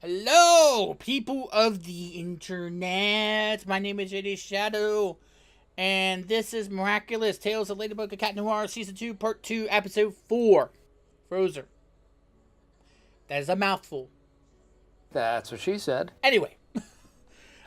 Hello, people of the internet. My name is JD Shadow, and this is Miraculous Tales of Ladybug and Cat Noir, Season 2, Part 2, Episode 4. Frozen. That is a mouthful. That's what she said. Anyway.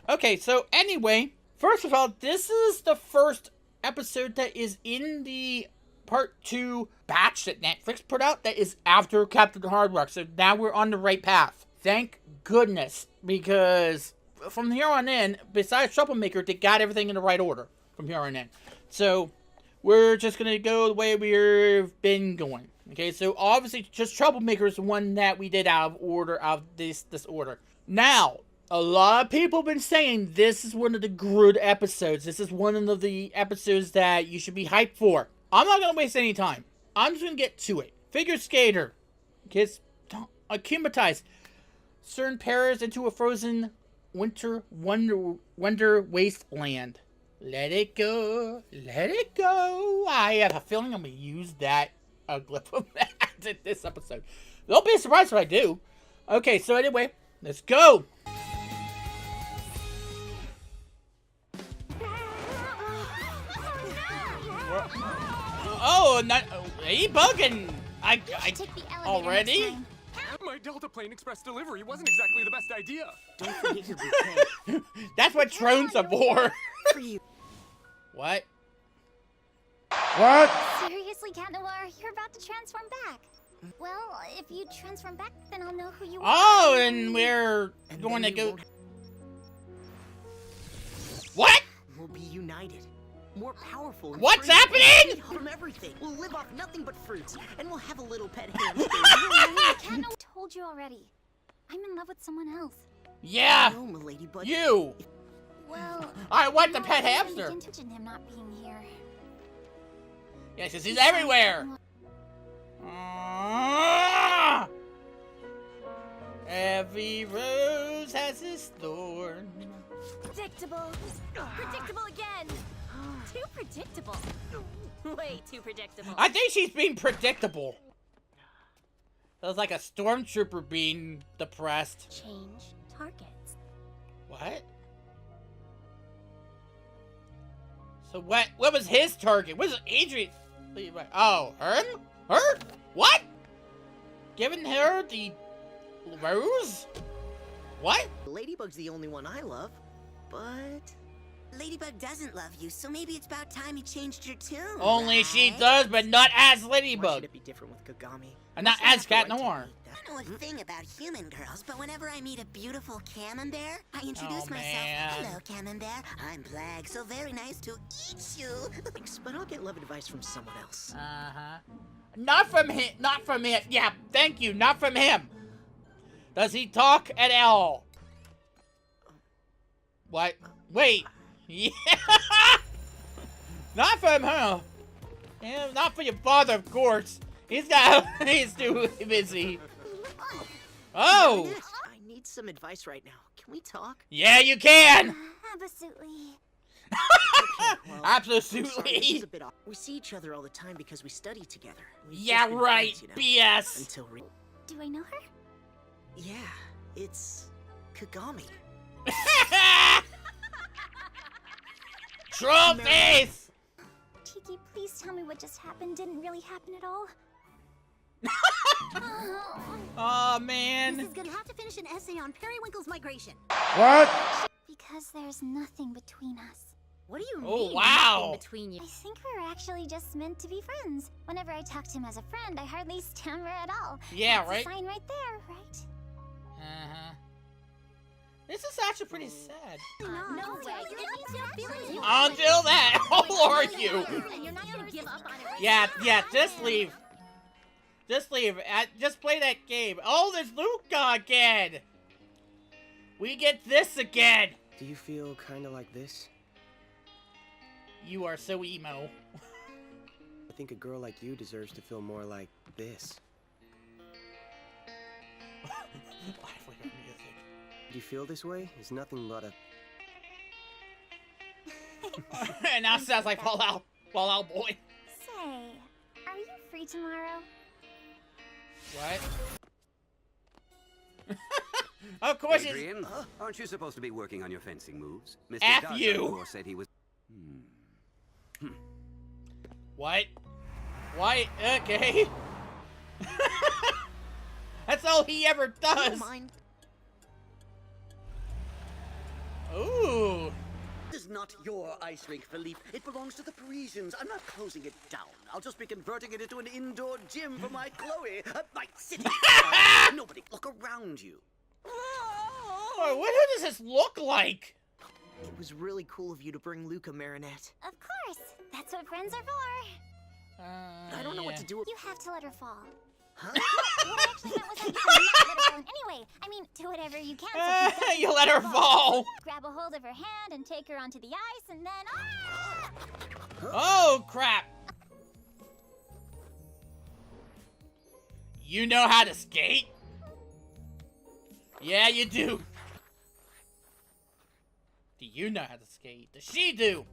Okay, so anyway, first of all, this is the first episode that is in the Part 2 batch that Netflix put out that is after Captain Hard Rock, so now we're on the right path. Thank goodness, because from here on in, besides Troublemaker, they got everything in the right order from here on in. So, we're just going to go the way we've been going. Okay, so obviously, just Troublemaker is the one that we did out of order, out of this order. Now, a lot of people have been saying this is one of the good episodes. This is one of the episodes that you should be hyped for. I'm not going to waste any time. I'm just going to get to it. Figure skater gets akumatized. Certain pairs into a frozen winter wonder wasteland. Let it go. Let it go. I have a feeling I'm going to use that clip of that in this episode. Don't be surprised if I do. Okay, so anyway, let's go. Oh, not Ladybug and I already? My Delta plane express delivery wasn't exactly the best idea. Don't forget your bouquet. That's what drones are for. For you. What? What? Seriously, Cat Noir, you're about to transform back. Well, if you transform back, then I'll know who you are. Oh, and we're going to go. What? We'll be united. More powerful. And What's free. happening? From everything. We'll live off nothing but fruits, and we'll have a little pet hamster. Cat Noir told you already. I'm in love with someone else. Yeah. No, milady, but You. Well, I want the pet hamster. Him not being here. Yeah, because he's everywhere. Every rose has its thorn. Predictable. Predictable again. Too predictable. Way too predictable. I think she's being predictable. That was like a stormtrooper being depressed. Change targets. What? So what was his target? What is Adrien? Oh, him? Her? What? Giving her the rose? What? Ladybug's the only one I love, but Ladybug doesn't love you, so maybe it's about time you changed your tune. Only right? she does, but not as why Ladybug. should it be different with Kagami? And not as Cat Noir. I don't know a thing about human girls, but whenever I meet a beautiful camembert, I introduce myself. Man. Hello, camembert. I'm Plague, so very nice to eat you. Thanks, but I'll get love advice from someone else. Uh-huh. Not from him. Not from him. Yeah, thank you. Not from him. Does he talk at all? What? Wait. Yeah. Not from her. Yeah, not for your father, of course. He's too busy. Oh. I need some advice right now. Can we talk? Yeah, you can. Absolutely. Okay, well, I'm sorry, this Absolutely. is a bit off. We see each other all the time because we study together. We've Yeah, just been right. friends, you know, BS. Until Do I know her? yeah, it's Kagami. Troll face. Cheeky, please tell me what just happened didn't really happen at all. Oh This man. is gonna have to finish an essay on Periwinkle's migration. Because there's nothing between us. What do you Oh, mean? wow. nothing between you? I think we're actually just meant to be friends. Whenever I talk to him as a friend, I hardly stammer at all. Yeah, That's right. a sign right there, right? Uh-huh. This is actually pretty sad. No way. You need to feel it. Until that, who are you? And you're not gonna give up on it. Yeah, just leave. Just leave. Just play that game. Oh, there's Luka again. We get this again. Do you feel kind of like this? You are so emo. I think a girl like you deserves to feel more like this. Lively music. Do you feel this way? It's nothing but a... And now it sounds like Fallout Boy. Say, are you free tomorrow? What? Of course it's... Adrien, aren't you supposed to be working on your fencing moves? Mr. F Gaza, you. of course, said he was... What? Why? Okay. That's all he ever does. Ooh. This is not your ice rink, Philippe. It belongs to the Parisians. I'm not closing it down. I'll just be converting it into an indoor gym for my Chloe. My city. Nobody, look around you. Oh, what does this look like? It was really cool of you to bring Luka, Marinette. Of course. That's what friends are for. I don't know what to do with... You have to let her fall. Huh? What I actually meant was that you cannot let her fall in any way. I mean, do whatever you can. So she You let her fall. Grab a hold of her hand and take her onto the ice, and then... Ah! Oh, crap. You know how to skate? Yeah, you do. Do you know how to skate? Does she do?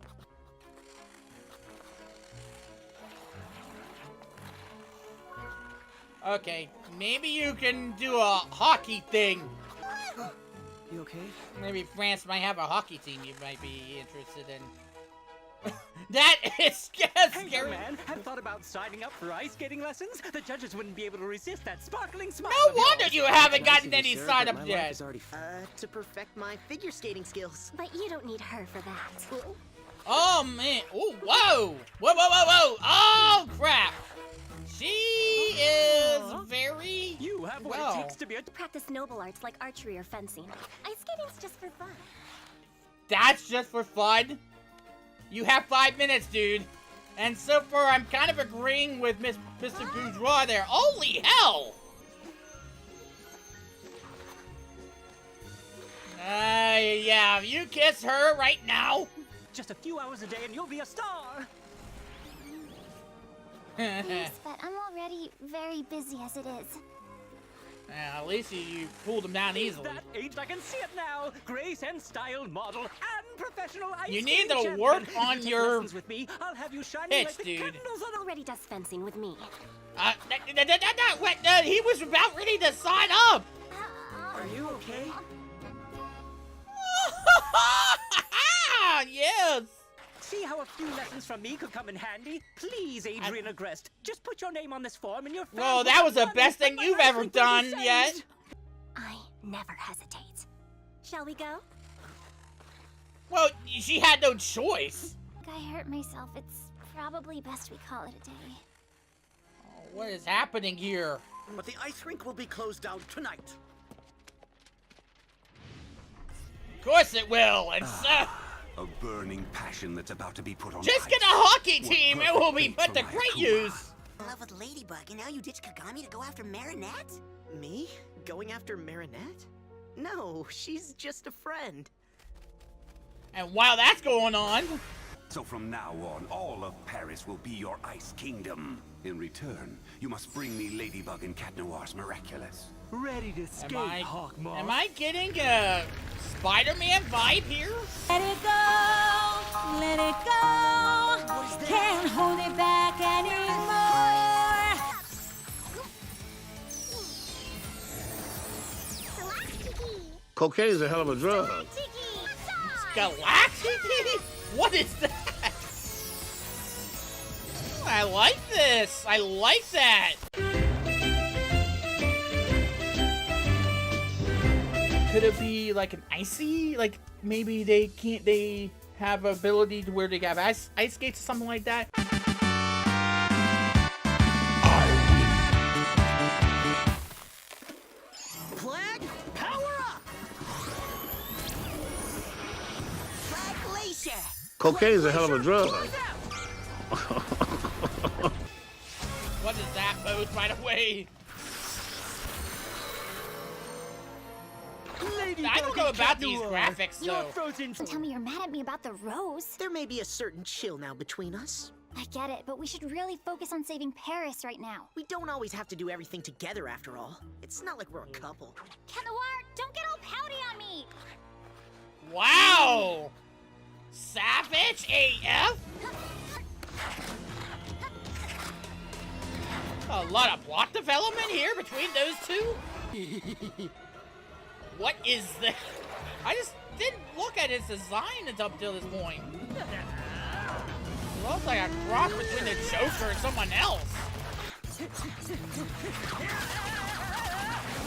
Okay, maybe you can do a hockey thing. You okay? Maybe France might have a hockey team you might be interested in. That is scary. Hey, man, have thought about signing up for ice skating lessons? The judges wouldn't be able to resist that sparkling smile. No wonder you haven't gotten any sign up yet. To perfect my figure skating skills. But you don't need her for that. Oh man! Oh whoa! Whoa! Whoa! Whoa! Whoa! Oh crap! She is very. You have what well. it takes to be a. Practice noble arts like archery or fencing. Ice skating's just for fun. That's just for fun. You have 5 minutes, dude. And so far, I'm kind of agreeing with Mr. Bourgeois there. Holy hell! Yeah, you kiss her right now. Just a few hours a day and you'll be a star. Yes, but I'm already very busy as it is. At least you pulled him down easily. That aged, I can see it now. Grace and style model and professional ice You need skating to work champion. on If you take your lessons with me, I'll have you shining pitch, like the dude. candles on a... Already does fencing with me. What? He was about ready to sign up. Are you okay? Yes. See how a few lessons from me could come in handy? Please, Adrien Agreste, just put your name on this form and your friends. Well, that was the best thing you've ever done yet. I never hesitate. Shall we go? Well, she had no choice. I hurt myself. It's probably best we call it a day. Oh, what is happening here? But the ice rink will be closed down tonight. Of course it will. And so, A burning passion that's about to be put on just ice. get a hockey What team. It perfect will be fate put for to my great Akuma. use. In love with Ladybug, and now you ditch Kagami to go after Marinette? Me? Going after Marinette? No, she's just a friend. And while that's going on, So from now on, all of Paris will be your ice kingdom. In return, you must bring me Ladybug and Cat Noir's Miraculous. Ready to skate, Hawkmoth. am I getting a Spider-Man vibe here? Let it go, let it go. Can't hold it back anymore. Cocaine's a hell of a drug. Galactic? What is that? I like this. I like that. Could it be like an icy? Like maybe they have ability to where they have ice skates or something like that? Flag, power up! Flag Glacier! Cocaine's a hell of a drug. What is that pose, by the way? I don't know about these graphics, though. Don't tell me you're mad at me about the rose. There may be a certain chill now between us. I get it, but we should really focus on saving Paris right now. We don't always have to do everything together after all. It's not like we're a couple. Cat Noir, don't get all pouty on me! Wow! Savage AF? A lot of plot development here between those two? What is this? I just didn't look at his design up till this point. It looks like a cross between the Joker and someone else.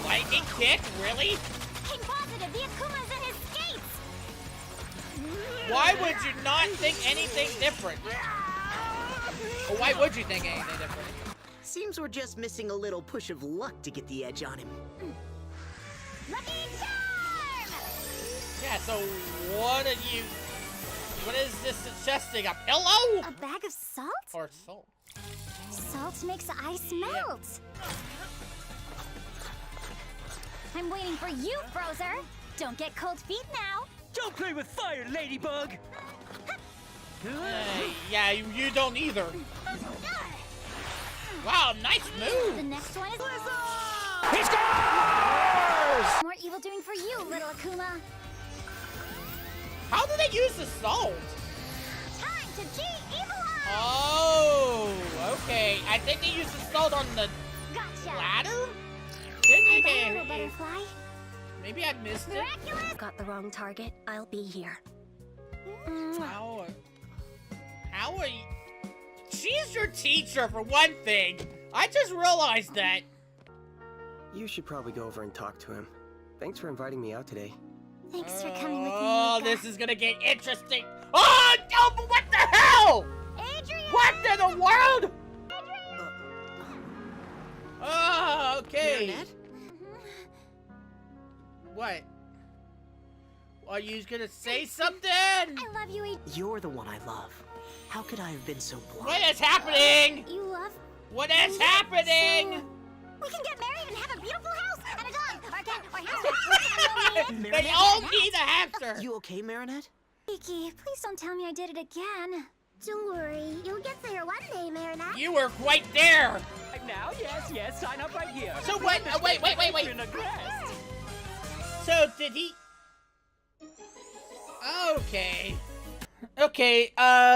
Lightning kick? Really? Hey, positive, the Akuma's in his skates! Why would you not think anything different? Or why would you think anything different? Seems we're just missing a little push of luck to get the edge on him. Lucky charm! Yeah, so what is this suggesting? A pillow? A bag of salt? Or salt? Salt makes ice melt. I'm waiting for you, Frozer. Don't get cold feet now. Don't play with fire, Ladybug! Yeah, you don't either. Wow, nice move! The next one is... He scores! More evil doing for you, little Akuma. How do they use the salt? Time to de-evilize! Oh, okay. I think they used the salt on the Gotcha! ladder? Didn't Bye, they? little butterfly. Maybe I missed it. Miraculous! Got the wrong target. I'll be here. How are you? She's your teacher, for one thing. I just realized that. You should probably go over and talk to him. Thanks for inviting me out today. Thanks for coming with me, Oh, Luka. this is gonna get interesting. Oh, no, but what the hell? Adrien! What in the world? Oh, okay. Marinette? What? Are you gonna say something? I love you, Adrien. You're the one I love. How could I have been so blind? What is happening? You love... What is happening? We can get married and have a beautiful house and a dog, or a cat, or hamster. They all need a hamster. You okay, Marinette? Kiki, please don't tell me I did it again. Don't worry, you'll get there one day, Marinette. You were quite there. Now, yes, sign up right here. So what? Wait. Adrien and Marinette. So did he? Okay,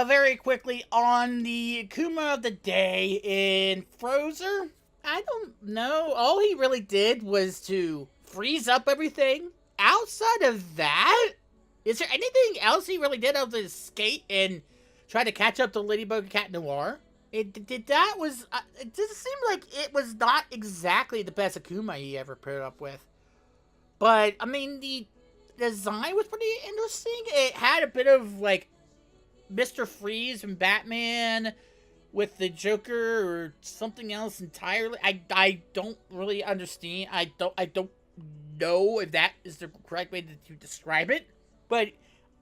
very quickly on the Akuma of the day in Frozer. I don't know. All he really did was to freeze up everything. Outside of that, is there anything else he really did other than skate and try to catch up to Ladybug and Cat Noir? It just seemed like it was not exactly the best Akuma he ever put up with. But, I mean, the design was pretty interesting. It had a bit of, like, Mr. Freeze from Batman with the Joker or something else entirely. I don't really understand. I don't know if that is the correct way to describe it. But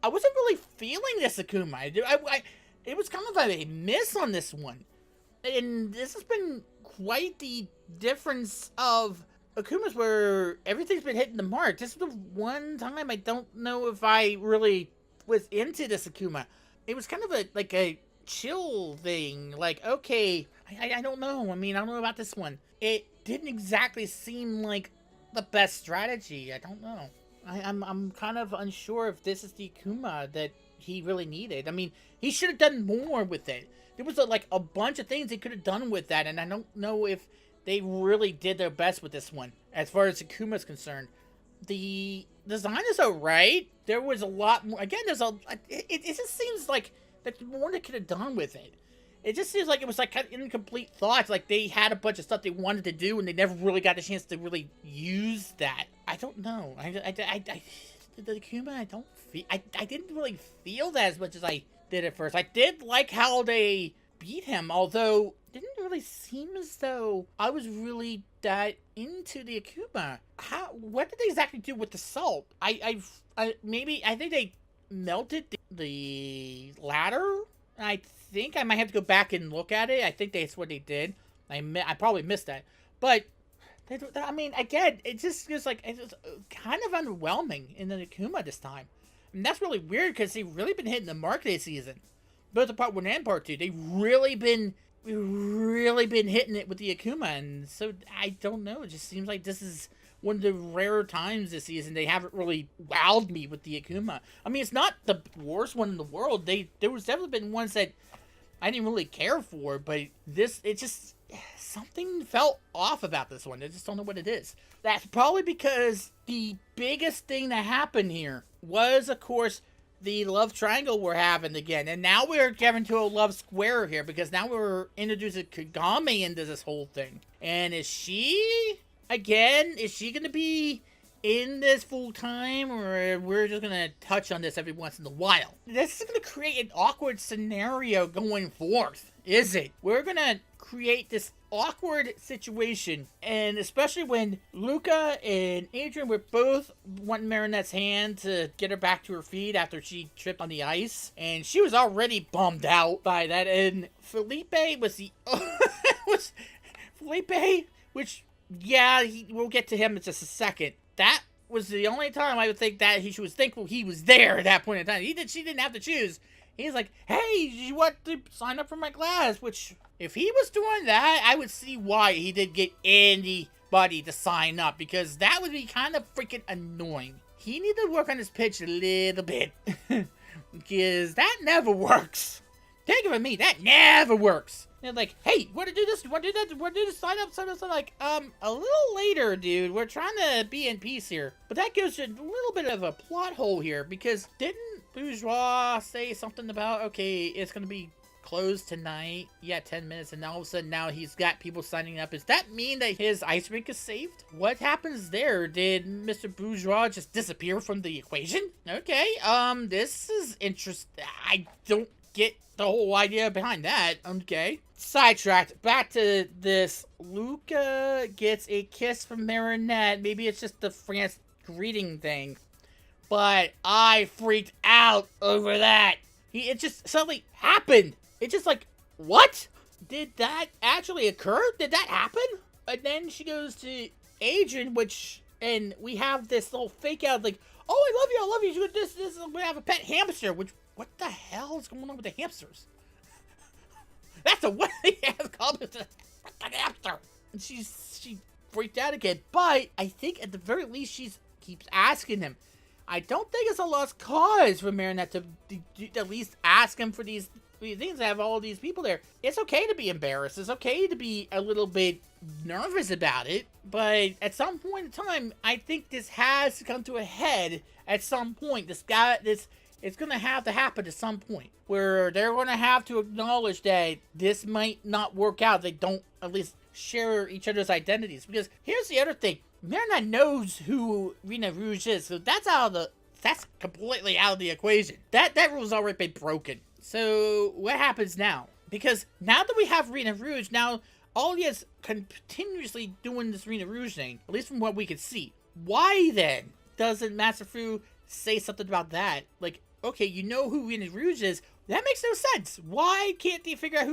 I wasn't really feeling this Akuma. It was kind of a miss on this one. And this has been quite the difference of Akumas where everything's been hitting the mark. This is the one time I don't know if I really was into this Akuma. It was kind of a chill thing. Like, okay, I don't know. I mean, I don't know about this one. It didn't exactly seem like the best strategy. I don't know. I'm kind of unsure if this is the Akuma that he really needed. I mean, he should have done more with it. There was like a bunch of things he could have done with that, and I don't know if they really did their best with this one, as far as Akuma is concerned. The design is alright. There was a lot more. Again, it just seems like there's more they could have done with it. It just seems like it was like kind of incomplete thoughts. Like they had a bunch of stuff they wanted to do, and they never really got a chance to really use that. I don't know. The Akuma, I didn't really feel that as much as I did at first. I did like how they beat him, although it didn't really seem as though I was really that into the Akuma. What did they exactly do with the salt? I think they melted the ladder. I think I might have to go back and look at it. I think that's what they did. I probably missed that, but I mean, again, it just feels like it's kind of underwhelming in the Akuma this time. And that's really weird because they've really been hitting the mark this season. Both the part 1 and part 2, they've really been hitting it with the Akuma, and so I don't know. It just seems like this is one of the rarer times this season they haven't really wowed me with the Akuma. I mean, it's not the worst one in the world. There was definitely been ones that I didn't really care for, but it just something felt off about this one. I just don't know what it is. That's probably because the biggest thing that happened here was, of course, the love triangle we're having again. And now we're getting to a love square here, because now we're introducing Kagami into this whole thing. And is she going to be in this full time, or we're just going to touch on this every once in a while? This is going to create an awkward scenario going forth, is it? We're going to create this awkward situation, and especially when Luka and Adrien were both wanting Marinette's hand to get her back to her feet after she tripped on the ice, and she was already bummed out by that. And Felipe was the was Felipe, which we'll get to him in just a second. That was the only time I would think that she was thankful he was there at that point in time. She didn't have to choose. He's like, hey, you want to sign up for my class? Which, if he was doing that, I would see why he did get anybody to sign up, because that would be kind of freaking annoying. He needed to work on his pitch a little bit, because that never works. Take it from me, that never works. They're like, hey, you want to do this? You want to do that? You want to do this? Sign up. I'm like, a little later, dude. We're trying to be in peace here. But that goes to a little bit of a plot hole here, because didn't Bourgeois say something about, okay, it's going to be closed tonight? Yeah, 10 minutes, and all of a sudden now he's got people signing up. Does that mean that his ice rink is saved? What happens there? Did Mr. Bourgeois just disappear from the equation? Okay, this is interesting. I don't get the whole idea behind that. Okay. Sidetracked. Back to this. Luka gets a kiss from Marinette. Maybe it's just the France greeting thing, but I freaked out over that. It just suddenly happened. It's just like, what? Did that actually occur? Did that happen? And then she goes to Adrien, and we have this little fake out, like, oh, I love you. We have a pet hamster, which, what the hell is going on with the hamsters? That's a what they have called it, a hamster. And she freaked out again. But I think at the very least she keeps asking him. I don't think it's a lost cause for Marinette to at least ask him for these things, to have all these people there. It's okay to be embarrassed. It's okay to be a little bit nervous about it. But at some point in time, I think this has to come to a head at some point. It's going to have to happen at some point, where they're going to have to acknowledge that this might not work out. They don't at least share each other's identities. Because here's the other thing. Marinette knows who Rena Rouge is, so that's completely out of the equation. That rule's already been broken. So what happens now? Because now that we have Rena Rouge, now all he is continuously doing this Rena Rouge thing, at least from what we can see. Why then doesn't Master Fu say something about that? Like, okay, you know who Rena Rouge is. That makes no sense. Why can't they figure out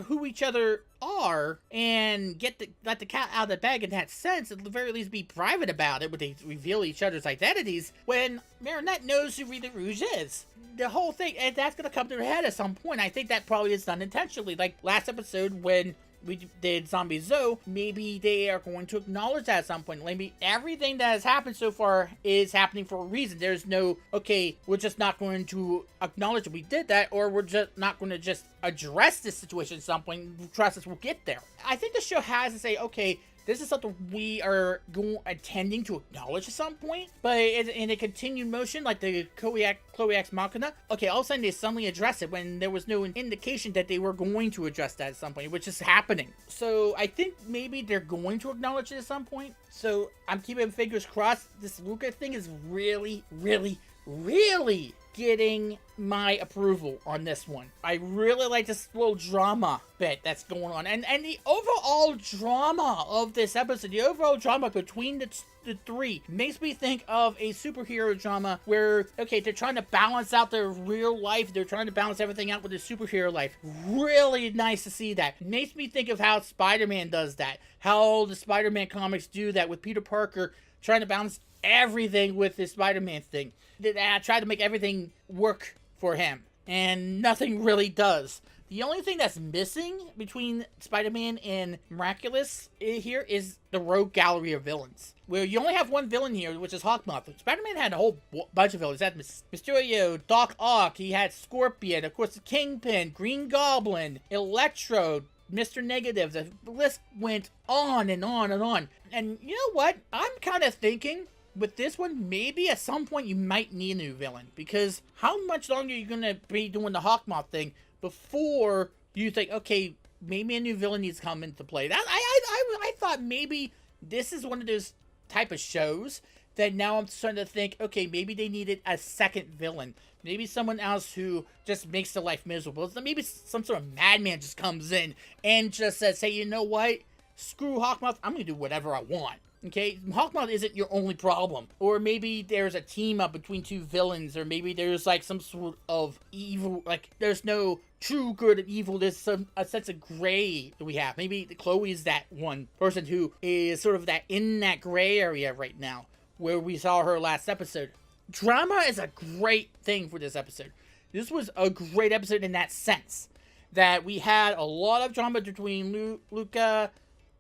who each other are and let the cat out of the bag in that sense? At the very least, be private about it when they reveal each other's identities, when Marinette knows who Rena Rouge is. The whole thing, and that's going to come to her head at some point. I think that probably is done intentionally. Like last episode when we did Zombie Zoe, maybe they are going to acknowledge that at some point. Maybe everything that has happened so far is happening for a reason. There's no, okay, we're just not going to acknowledge that we did that, or we're just not going to just address this situation at some point. Trust us, we'll get there. I think the show has to say, okay, this is something we are intending to acknowledge at some point, but in a continued motion, like the Chloe Ex Machina, okay, all of a sudden they suddenly address it when there was no indication that they were going to address that at some point, which is happening. So I think maybe they're going to acknowledge it at some point. So I'm keeping fingers crossed. This Luka thing is really, really, really getting my approval on this one. I really like this little drama bit that's going on, and the overall drama of this episode, the overall drama between the three makes me think of a superhero drama where, okay, they're trying to balance out their real life, they're trying to balance everything out with their superhero life. Really nice to see that. It makes me think of how Spider-Man does that, how the Spider-Man comics do that with Peter Parker trying to balance everything with the Spider-Man thing. I try to make everything work for him, and nothing really does. The only thing that's missing between Spider-Man and Miraculous here is the rogue gallery of villains, where you only have one villain here, which is Hawkmoth. Spider-Man had a whole bunch of villains. He had Mysterio, Doc Ock, he had Scorpion, of course the Kingpin, Green Goblin, Electro, Mr. Negative. The list went on and on and on. And you know what? I'm kind of thinking with this one, maybe at some point you might need a new villain. Because how much longer are you going to be doing the Hawkmoth thing before you think, okay, maybe a new villain needs to come into play? I thought maybe this is one of those type of shows that now I'm starting to think, okay, maybe they needed a second villain. Maybe someone else who just makes their life miserable. So maybe some sort of madman just comes in and just says, hey, you know what? Screw Hawkmoth. I'm going to do whatever I want. Okay? Hawkmoth isn't your only problem. Or maybe there's a team up between two villains. Or maybe there's like some sort of evil. Like there's no true good and evil. There's a sense of gray that we have. Maybe Chloe's that one person who is sort of that in that gray area right now, where we saw her last episode. Drama is a great thing for this episode. This was a great episode in that sense. That we had a lot of drama between Luka,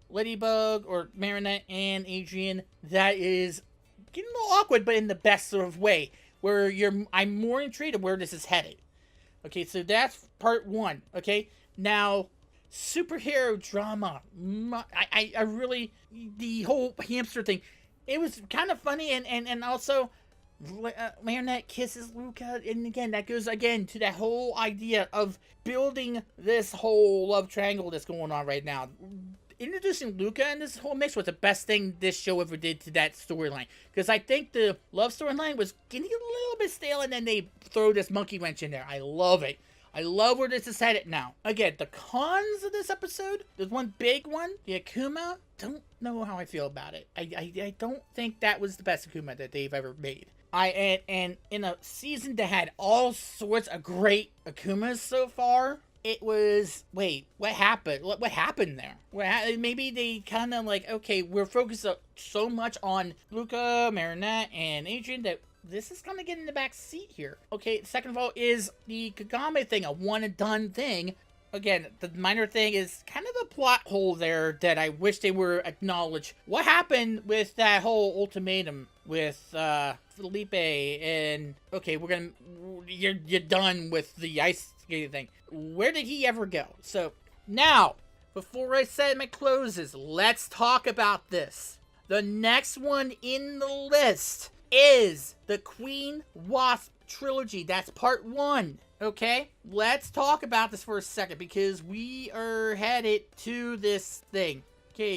Ladybug, or Marinette, and Adrien. That is getting a little awkward, but in the best sort of way. Where I'm more intrigued of where this is headed. Okay, so that's part one. Okay, now superhero drama. I really, the whole hamster thing. It was kind of funny, and also Marinette kisses Luka, and again, that goes again to that whole idea of building this whole love triangle that's going on right now. Introducing Luka and this whole mix was the best thing this show ever did to that storyline. Because I think the love storyline was getting a little bit stale, and then they throw this monkey wrench in there. I love it. I love where this is headed now. Again, the cons of this episode, there's one big one, the Akuma. Don't know how I feel about it. I don't think that was the best Akuma that they've ever made. And in a season that had all sorts of great Akumas so far, it was, wait, what happened? What happened there? Maybe they kind of like, okay, we're focused so much on Luka, Marinette, and Adrien that this is kind of getting the back seat here. Okay, second of all is the Kagami thing, a one and done thing. Again, the minor thing is kind of a plot hole there that I wish they were acknowledged. What happened with that whole ultimatum with Felipe and, okay, you're done with the ice skating thing. Where did he ever go? So, now, before I say my closes, let's talk about this. The next one in the list is the Queen Wasp trilogy. That's part 1. Okay? Let's talk about this for a second because we are headed to this thing. Okay.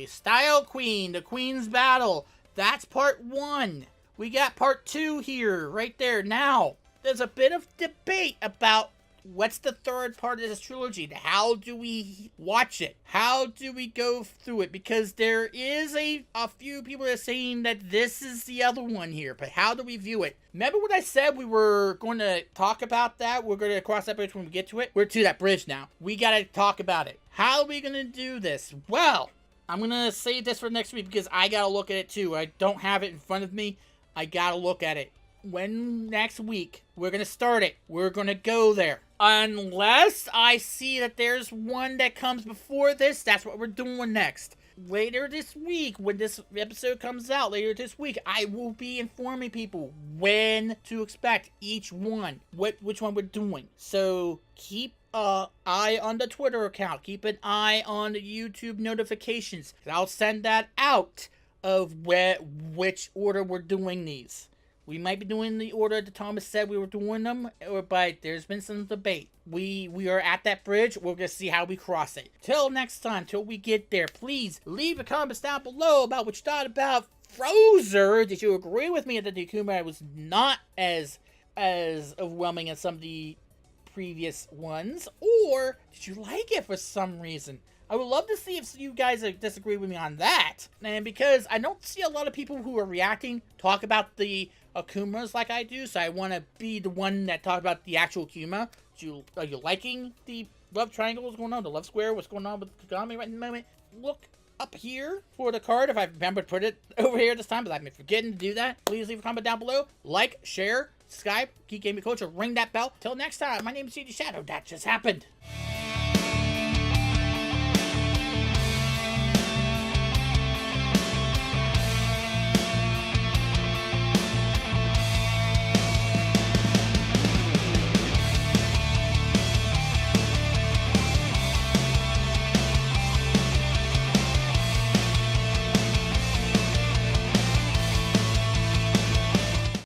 Style Queen, the Queen's Battle. That's part 1. We got part 2 here, right there. Now, there's a bit of debate about what's the third part of this trilogy. How do we watch it? How do we go through it? Because there is a few people that are saying that this is the other one here. But how do we view it? Remember what I said? We were going to talk about that. We're going to cross that bridge when we get to it. We're to that bridge now. We got to talk about it. How are we going to do this? Well, I'm going to save this for next week because I got to look at it too. I don't have it in front of me. I got to look at it. When next week we're gonna start it, we're gonna go there. Unless I see that there's one that comes before this, that's what we're doing next. Later this week, when this episode comes out, later this week, I will be informing people when to expect each one, which one we're doing. So keep an eye on the Twitter account, keep an eye on the YouTube notifications. I'll send that out of which order we're doing these. We might be doing the order that Thomas said we were doing them, but there's been some debate. We are at that bridge. We're going to see how we cross it. Till next time, till we get there, please leave a comments down below about what you thought about Frozer. Did you agree with me that the Akuma was not as overwhelming as some of the previous ones? Or did you like it for some reason? I would love to see if you guys disagree with me on that. And because I don't see a lot of people who are reacting talk about the Akumas like I do, so I want to be the one that talk about the actual Akuma. Are you liking the love triangle? What's going on? The love square? What's going on with Kagami right in the moment? Look up here for the card if I remember to put it over here this time, but I've been forgetting to do that. Please leave a comment down below. Like, share, subscribe, Geek Gaming Culture, ring that bell. Till next time, my name is CD Shadow. That just happened.